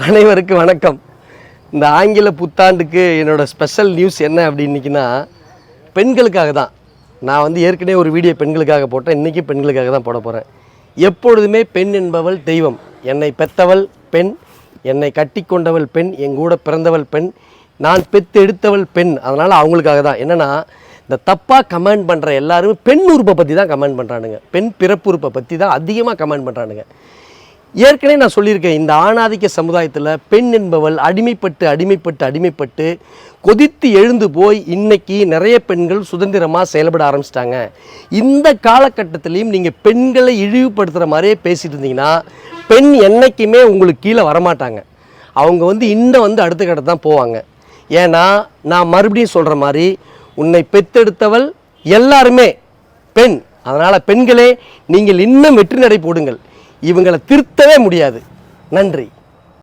அனைவருக்கும் வணக்கம். இந்த ஆங்கில புத்தாண்டுக்கு என்னோடய ஸ்பெஷல் நியூஸ் என்ன அப்படின்னிக்கினா பெண்களுக்காக தான். நான் வந்து ஏற்கனவே ஒரு வீடியோ பெண்களுக்காக போட்டேன், இன்றைக்கி பெண்களுக்காக தான் போட போகிறேன். எப்பொழுதுமே பெண் என்பவள் தெய்வம். என்னை பெற்றவள் பெண், என்னை கட்டி கொண்டவள் பெண், என் கூட பிறந்தவள் பெண், நான் பெற்று எடுத்தவள் பெண். அதனால் அவங்களுக்காக தான். என்னென்னா இந்த தப்பாக கமெண்ட் பண்ணுற எல்லாருமே பெண் உறுப்பை பற்றி தான் கமெண்ட் பண்ணுறானுங்க. பெண் பிறப்புறுப்பை பற்றி தான் அதிகமாக கமெண்ட் பண்ணுறானுங்க. ஏற்கனவே நான் சொல்லியிருக்கேன், இந்த ஆணாதிக்க சமுதாயத்தில் பெண் என்பவள் அடிமைப்பட்டு கொதித்து எழுந்து போய் இன்றைக்கி நிறைய பெண்கள் சுதந்திரமாக செயல்பட ஆரம்பிச்சிட்டாங்க. இந்த காலகட்டத்திலையும் நீங்கள் பெண்களை இழிவுபடுத்துகிற மாதிரியே பேசிகிட்டு இருந்தீங்கன்னா பெண் என்றைக்குமே உங்களுக்கு கீழே வரமாட்டாங்க. அவங்க வந்து இன்னும் அடுத்த கட்டத்தை தான் போவாங்க. ஏன்னா நான் மறுபடியும் சொல்கிற மாதிரி உன்னை பெற்றெடுத்தவள் எல்லாருமே பெண். அதனால் பெண்களே நீங்கள் இன்னும் வெற்றி நடை போடுங்கள். இவங்களை திருத்தவே முடியாது. நன்றி.